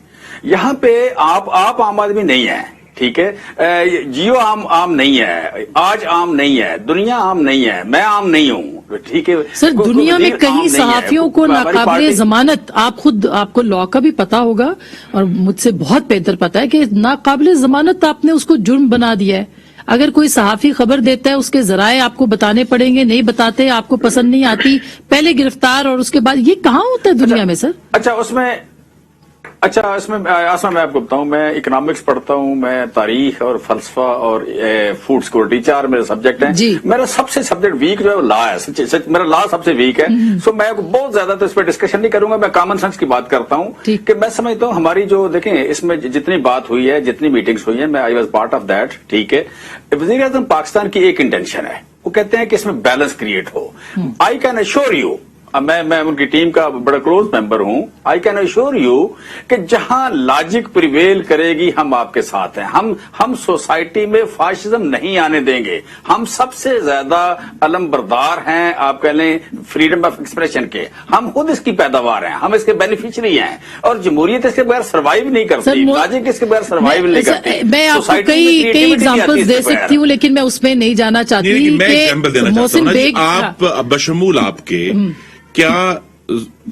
यहाँ पे आप आम आदमी नहीं है, ठीक है? जियो आम नहीं है, आज आम नहीं है, दुनिया आम नहीं है, मैं आम नहीं हूँ, ठीक है सर? दुनिया में कहीं सहाफियों को नाकाबिले जमानत, आपको लॉ का भी पता होगा और मुझसे बहुत बेहतर पता है कि नाकाबिले जमानत आपने उसको जुर्म बना दिया है। अगर कोई सहाफी खबर देता है उसके जराए आपको बताने पड़ेंगे, नहीं बताते आपको पसंद नहीं आती, पहले गिरफ्तार और उसके बाद, ये कहाँ होता है दुनिया में सर? इसमें मैं आपको बताऊं, मैं इकोनॉमिक्स पढ़ता हूं, मैं तारीख और फलसफा और फूड सिक्योरिटी, 4 मेरे सब्जेक्ट हैं। मेरा सबसे सब्जेक्ट वीक जो है वो लॉ है, सच मेरा लॉ सबसे वीक है। सो मैं बहुत ज्यादा तो इस पर डिस्कशन नहीं करूंगा, मैं कॉमन सेंस की बात करता हूं कि मैं समझता हूं हमारी जो देखें इसमें जितनी बात हुई है, जितनी मीटिंग्स हुई है, मैं I was part of that, ठीक है? वज़ीर आज़म पाकिस्तान की एक इंटेंशन है, वो कहते हैं कि इसमें बैलेंस क्रिएट हो। आई कैन अश्योर यू, मैं उनकी टीम का बड़ा क्लोज मेंबर हूं, आई कैन अश्योर यू कि जहां लॉजिक प्रिवेल करेगी हम आपके साथ हैं। हम सोसाइटी में फाशिज्म नहीं आने देंगे। हम सबसे ज्यादा अलम बरदार हैं, आप कह लें फ्रीडम ऑफ एक्सप्रेशन के, हम खुद इसकी पैदावार हैं, हम इसके बेनिफिशियरी हैं, और जमहूरियत इसके बगैर सर्वाइव नहीं करती, लॉजिक इसके बगैर सर्वाइव नहीं करती। मैं आपको कई एग्जांपल्स दे सकती हूँ, लेकिन मैं उसमें नहीं जाना चाहती। मैं एग्जांपल देना चाहता हूँ, आप बशमूल आपके क्या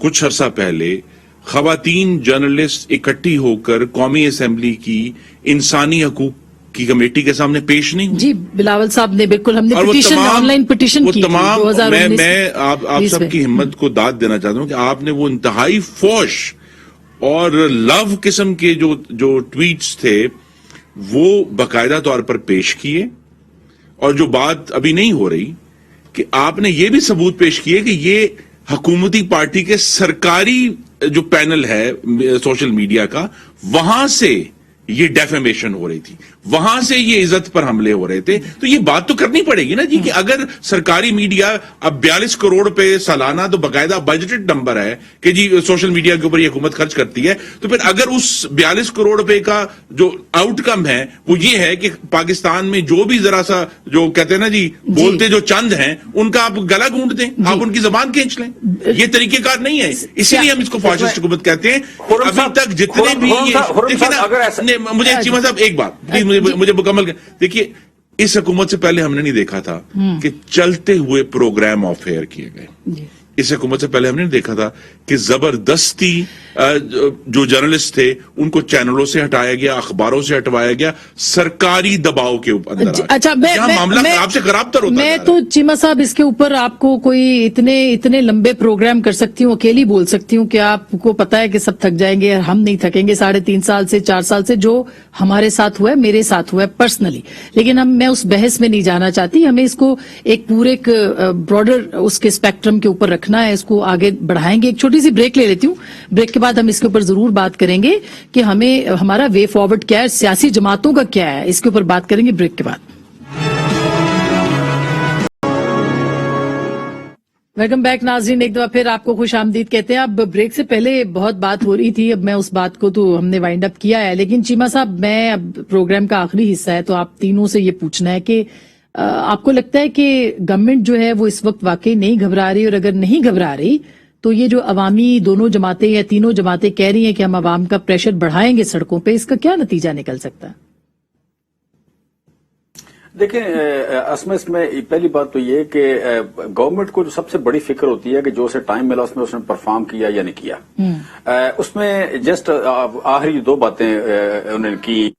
कुछ अरसा पहले खवातीन जर्नलिस्ट इकट्ठी होकर कौमी असेंबली की इंसानी हकूक की कमेटी के सामने पेश नहीं हुई। जी बिलावल साहब ने बिल्कुल, हमने और पिटीशन, ऑनलाइन पिटीशन की तमाम 2019 मैं आप सबकी हिम्मत को दाद देना चाहता हूं कि आपने वो इंतहाई फौश और लव किस्म के जो ट्वीट्स थे वो बकायदा तौर पर पेश किए, और जो बात अभी नहीं हो रही कि आपने ये भी सबूत पेश किए कि ये हुकूमती पार्टी के सरकारी जो पैनल है सोशल मीडिया का, वहां से ये डेफेमेशन हो रही थी, वहां से ये इज्जत पर हमले हो रहे थे। तो ये बात तो करनी पड़ेगी ना जी कि अगर सरकारी मीडिया अब 42 करोड़ पे सालाना तो बकायदा बजटेड नंबर है कि जी सोशल मीडिया के ऊपर ये हुकूमत खर्च करती है, तो फिर अगर उस 42 करोड़ रुपए का जो आउटकम है वो ये है कि पाकिस्तान में जो भी जरा सा जो कहते हैं ना जी बोलते जो चंद हैं उनका आप गला घूंट दें, आप उनकी जबान खींच लें, ये तरीकेकार नहीं है। इसीलिए हम इसको फाशिस्ट हुकूमत कहते हैं। अभी तक जितने भी मुझे चीमा साहब एक बात प्लीज मुझे मुकम्मल देखिए, इस हुकूमत से पहले हमने नहीं देखा था कि चलते हुए प्रोग्राम ऑफ एयर किए गए। इस हुकूमत से पहले हमने नहीं देखा था कि जबरदस्ती जो जर्नलिस्ट थे उनको चैनलों से हटाया गया, अखबारों से हटवाया गया, सरकारी दबाव के ऊपर। अच्छा, मामला आपसे खराबतर होता मैं तो चीमा साहब इसके ऊपर आपको कोई इतने लंबे प्रोग्राम कर सकती हूँ, अकेली बोल सकती हूँ कि आपको पता है कि सब थक जाएंगे, हम नहीं थकेंगे। 3.5 साल से 4 साल से जो हमारे साथ हुआ है, मेरे साथ हुआ है पर्सनली, लेकिन मैं उस बहस में नहीं जाना चाहती। हमें इसको एक पूरे ब्रॉडर उसके स्पेक्ट्रम के ऊपर रखना है, इसको आगे बढ़ाएंगे। एक छोटी सी ब्रेक ले लेती हूँ, ब्रेक के बाद हम इसके ऊपर जरूर बात करेंगे कि हमें हमारा वे फॉरवर्ड क्या है, सियासी जमातों का क्या है, इसके ऊपर बात करेंगे ब्रेक के बाद। वेलकम बैक नाज़रीन, एक दफा फिर आपको खुश आमदीद कहते हैं। अब ब्रेक से पहले बहुत बात हो रही थी, अब मैं उस बात को तो हमने वाइंड अप किया है, लेकिन चीमा साहब मैं अब प्रोग्राम का आखिरी हिस्सा है तो आप तीनों से ये पूछना है कि आपको लगता है कि गवर्नमेंट जो है वो इस वक्त वाकई नहीं घबरा रही, और अगर नहीं घबरा रही तो ये जो अवामी दोनों जमातें या तीनों जमातें कह रही हैं कि हम अवाम का प्रेशर बढ़ाएंगे सड़कों पे, इसका क्या नतीजा निकल सकता है? देखिए असम इसमें पहली बात तो ये कि गवर्नमेंट को जो सबसे बड़ी फिक्र होती है कि जो उसे टाइम मिला उसमें उसने परफॉर्म किया या नहीं किया। उसमें जस्ट आखिरी 2 बातें उन्होंने की।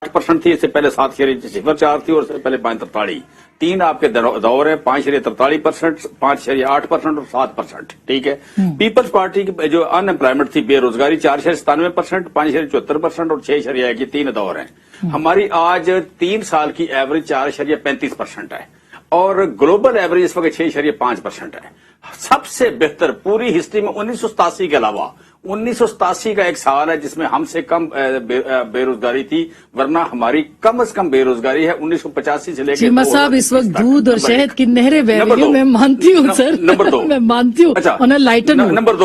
8% थी, इससे पहले 7.04 थी, और इससे पहले 5.43। 3 आपके दौर है, 5.43%, 5.8% और 7%। ठीक है। पीपल्स पार्टी की जो अनएम्प्लॉयमेंट थी, बेरोजगारी 4.97%, 5.74% और 6.1 की 3 दौर है। हमारी आज 3 साल की एवरेज 4.35% है, और ग्लोबल एवरेज इस वक्त 6.5% है। सबसे बेहतर पूरी हिस्ट्री में 1987 के अलावा 1987 का एक साल है जिसमें हमसे कम बेरोजगारी थी, वरना हमारी कम से कम बेरोजगारी है 1985 से लेकर। चीमा साहब इस वक्त दूध और शहद की नहरें बह रही हैं, मैं मानती हूँ सर। नंबर 2 मैं मानती हूँ। अच्छा, लाइटर नंबर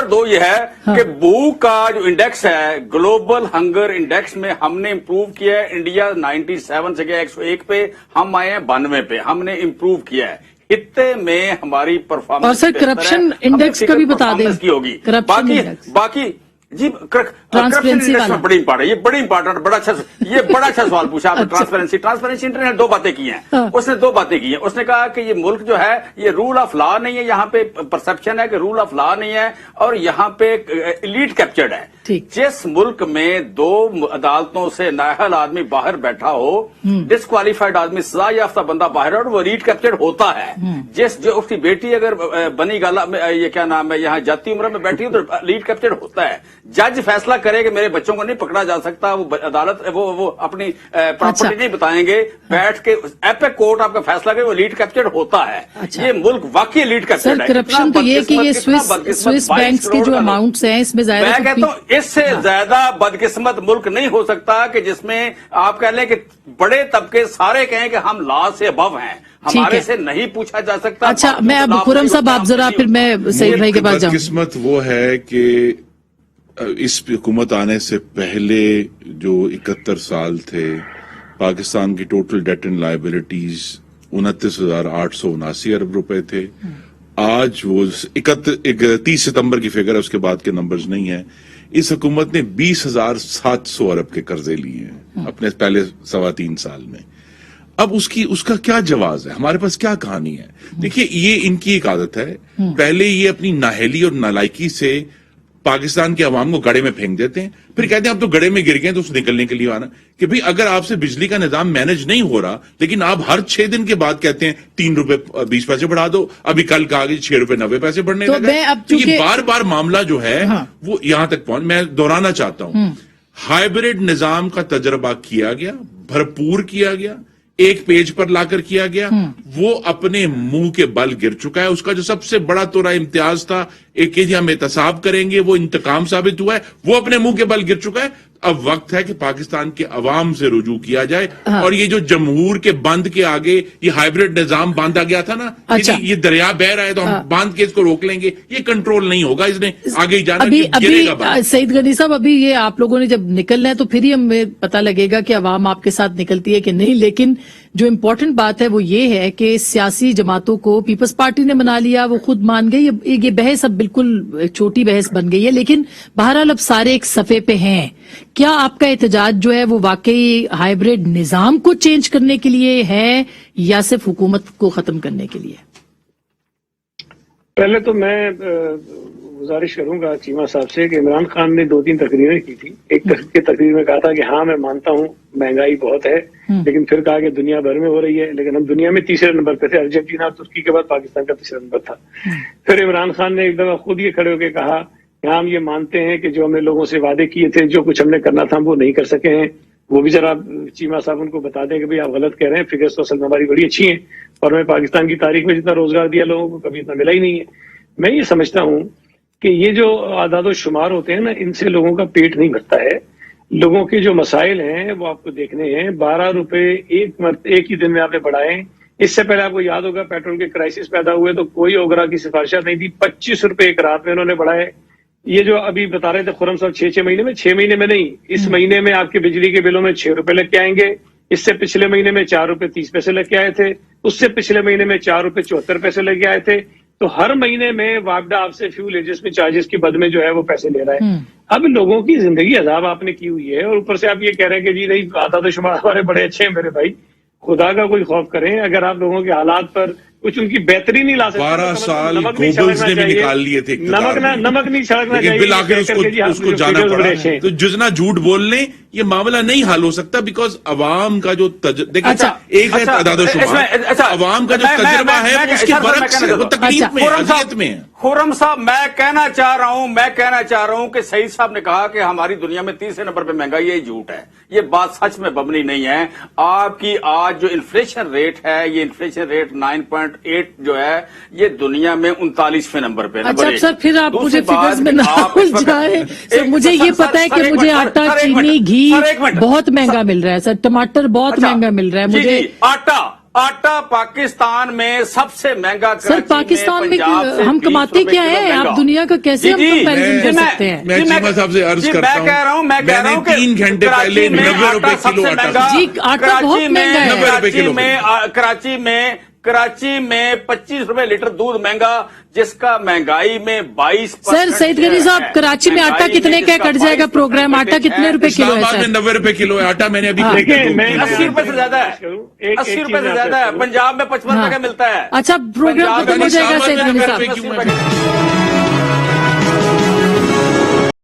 2 ये है कि भूख का जो इंडेक्स है, ग्लोबल हंगर इंडेक्स में हमने इम्प्रूव किया है। इंडिया 97 से गया 101 पे, हम आए हैं 92 पे, हमने इम्प्रूव किया है। हित्ते में हमारी परफॉर्मेंस, और सर करप्शन इंडेक्स का भी बता दें की होगी। करप्शन बाकी जी ट्रांसपेरेंसी में बड़ी इंपॉर्टेंट, ये बड़ी इंपॉर्टेंट, बड़ा अच्छा सवाल पूछा आपने। ट्रांसपेरेंसी इंटरनेट 2 बातें की हैं। उसने 2 बातें की हैं। उसने कहा कि ये मुल्क जो है ये रूल ऑफ लॉ नहीं है, यहाँ पे परसेप्शन है कि रूल ऑफ लॉ नहीं है, और यहाँ पे एलीट कैप्चर्ड है। जिस मुल्क में 2 अदालतों से नाअहल आदमी बाहर बैठा हो, डिस्क्वालीफाइड आदमी, सजा याफ्ता बंदा बाहर हो, वो एलीट कैप्चर्ड होता है। जो उसकी बेटी अगर बनी गाला में, ये क्या नाम है, यहाँ जाती उम्र में बैठी हो तो एलीट कैप्चर्ड होता है। जज फैसला करे कि मेरे बच्चों को नहीं पकड़ा जा सकता, वो अदालत वो अपनी प्रॉपर्टी नहीं बताएंगे, बैठ के एपिक कोर्ट आपका फैसला करे, वो लीड कैप्चर्ड होता है। ये मुल्क वाकई लीड कैप्चर्ड है। करप्शन तो ये कि ये स्विस बैंक्स के जो अमाउंट्स हैं इसमें ज़्यादा, मैं कहता हूँ इससे ज्यादा बदकिस्मत मुल्क नहीं हो सकता कि जिसमें आप कह लें कि बड़े तबके सारे कहें कि हम लॉ से अबव हैं, हमारे से नहीं पूछा जा सकता। अच्छा, मैं अब खुरम साहब आप जरा, फिर मैं सईद भाई के पास जाऊँ। बदकिस्मत वो है कि इस हुकूमत आने से पहले जो 71 साल थे, पाकिस्तान की टोटल डेट एंड लायबिलिटीज 29,879 अरब रुपए थे। आज वो 31 सितंबर की फिगर है, उसके बाद के नंबर्स नहीं है। इस हुकूमत ने 20,700 अरब के कर्जे लिए हैं अपने पहले 3.25 साल में। اب اس کا کیا جواز ہے، ہمارے پاس کیا کہانی ہے؟ دیکھیے یہ ان کی ایک عادت ہے، پہلے یہ اپنی نااہلی اور نالائکی سے پاکستان کے عوام کو گڑھے میں پھینک دیتے ہیں، پھر کہتے ہیں اب تو گڑھے میں گر گئے تو اس نکلنے کے لیے آنا، کہ بھئی اگر آپ سے بجلی کا نظام مینج نہیں ہو رہا لیکن آپ ہر 6 دن کے بعد کہتے ہیں 3 روپے 20 پیسے بڑھا دو، ابھی کل کہا کہ 6 روپے 90 پیسے بڑھنے لگا، تو یہ بار بار معاملہ جو ہے وہ یہاں تک پہنچ، میں دہرانا چاہتا ہوں ہائیبرڈ نظام کا تجربہ کیا گیا، بھرپور کیا گیا، ایک پیج پر لا کر کیا گیا، وہ اپنے منہ کے بل گر چکا ہے، اس کا جو سب سے بڑا تورا امتیاز تھا ایک کہ ہم احتساب کریں گے وہ انتقام ثابت ہوا ہے، وہ اپنے منہ کے بل گر چکا ہے۔ اب وقت ہے کہ پاکستان کے عوام سے رجوع کیا جائے، اور یہ جو جمہور کے بند کے آگے یہ ہائیبرڈ نظام باندھا گیا تھا نا، یہ دریا بہ رہا ہے تو ہم باندھ کے اس کو روک لیں گے، یہ کنٹرول نہیں ہوگا، اس نے آگے ہی جانا، گرے گا۔ سعید غنی صاحب ابھی یہ آپ لوگوں نے جب نکلنا ہے تو پھر ہی ہمیں پتہ لگے گا کہ عوام آپ کے ساتھ نکلتی ہے کہ نہیں، لیکن جو امپورٹنٹ بات ہے وہ یہ ہے کہ سیاسی جماعتوں کو پیپلز پارٹی نے منا لیا، وہ خود مان گئی، یہ بحث اب بالکل چھوٹی بحث بن گئی ہے، لیکن بہرحال اب سارے ایک صفحے پہ ہیں۔ کیا آپ کا احتجاج جو ہے وہ واقعی ہائیبرڈ نظام کو چینج کرنے کے لیے ہے یا صرف حکومت کو ختم کرنے کے لیے؟ پہلے تو میں گزارش کروں گا چیمہ صاحب سے کہ عمران خان نے 2-3 تقریریں کی تھی، ایک تقریر میں کہا تھا کہ ہاں میں مانتا ہوں مہنگائی بہت ہے، لیکن پھر کہا کہ دنیا بھر میں ہو رہی ہے، لیکن ہم دنیا میں 3 نمبر پہ تھے، ارجنٹینا اور ترکی کے بعد پاکستان کا 3 نمبر تھا۔ پھر عمران خان نے ایک دفعہ خود یہ کھڑے ہو کے کہا کہ ہم یہ مانتے ہیں کہ جو ہم نے لوگوں سے وعدے کیے تھے، جو کچھ ہم نے کرنا تھا ہم وہ نہیں کر سکے ہیں، وہ بھی ذرا چیمہ صاحب ان کو بتا دیں کہ بھئی آپ غلط کہہ رہے ہیں، فگرز تو اصل میں ہماری بڑی اچھی ہیں اور ہمیں پاکستان کی تاریخ میں جتنا روزگار دیا لوگوں کو کبھی اتنا ملا ہی نہیں ہے۔ میں یہ سمجھتا ہوں کہ یہ جو اعداد و شمار ہوتے ہیں نا، ان سے لوگوں کا پیٹ نہیں بھرتا ہے، لوگوں کے جو مسائل ہیں وہ آپ کو دیکھنے ہیں۔ 12 روپے ایک ہی دن میں آپ نے بڑھائے، اس سے پہلے آپ کو یاد ہوگا پیٹرول کے کرائسس پیدا ہوئے تو کوئی اوگرا کی سفارشات نہیں تھی، 25 روپے ایک رات میں انہوں نے بڑھائے۔ یہ جو ابھی بتا رہے تھے خرم صاحب 6 مہینے میں، 6 مہینے میں نہیں، اس مہینے میں آپ کے بجلی کے بلوں میں 6 روپے لگ کے آئیں گے، اس سے پچھلے مہینے میں 4 روپے 30 پیسے لگ کے آئے تھے، اس سے پچھلے مہینے میں 4 روپے 74 پیسے لگ کے آئے تھے۔ تو ہر مہینے میں وابڈا آپ سے فیول ایڈجسٹمنٹ چارجز کی بد میں جو ہے وہ پیسے لے رہا ہے۔ اب لوگوں کی زندگی عذاب آپ نے کی ہوئی ہے، اور اوپر سے آپ یہ کہہ رہے ہیں کہ جی نہیں اعداد و شمار ہمارے بڑے اچھے ہیں۔ میرے بھائی خدا کا کوئی خوف کریں، اگر آپ لوگوں کے حالات پر کچھ ان کی بہتری نہیں لا سکتے، 12 سال گوبلز نے بھی نکال لیے تھے، نمک نہیں چھڑکنا چاہیے، بالآخر اس کو جانا پڑا۔ تو جتنا جھوٹ بول لیں یہ معاملہ نہیں حل ہو سکتا، بیکاز عوام کا جو دیکھیں ایک ہے اعداد و شمار، عوام کا جو تجربہ ہے وہ اس کے برعکس ہے، وہ تکلیف میں اذیت میں ہے۔ خرم صاحب میں کہنا چاہ رہا ہوں کہ سعید صاحب نے کہا کہ ہماری دنیا میں 30 نمبر پہ مہنگائی، یہ جھوٹ ہے، یہ بات سچ میں مبنی نہیں ہے۔ آپ کی آج جو انفلیشن ریٹ ہے، یہ انفلیشن ریٹ 9.8 جو ہے یہ دنیا میں 39ویں نمبر پہ۔ اچھا سر پھر آپ مجھے فگرز میں نہ الجھائیں، مجھے یہ پتا ہے کہ مجھے آٹا، چینی، گھی بہت مہنگا مل رہا ہے سر، ٹماٹر بہت مہنگا مل رہا ہے مجھے۔ آٹا پاکستان میں سب سے مہنگا، سر پاکستان میں ہم کماتے کیا ہے؟ آپ دنیا کا کیسے ہم کمپیریزن کر سکتے ہیں؟ میں چیمہ صاحب سے عرض کرتا ہوں، میں نے 3 گھنٹے پہلے 90 روپے کلو آٹا، جی آٹا بہت مہنگا ہے۔ 90 روپے کلو۔ کراچی میں 25 روپے لیٹر دودھ مہنگا، جس کا مہنگائی میں 22%۔ سر سعید غنی صاحب کراچی میں آٹا کتنے کا کٹ جائے گا پروگرام؟ آٹا کتنے روپے کلو ہے سر؟ 90 روپے کلو ہے آٹا، میں نے ابھی 80 روپے سے زیادہ ہے، 80 روپے سے زیادہ ہے، پنجاب میں 55 روپے کا ملتا ہے۔ اچھا پروگرام ختم ہو جائے گا سعید غنی صاحب۔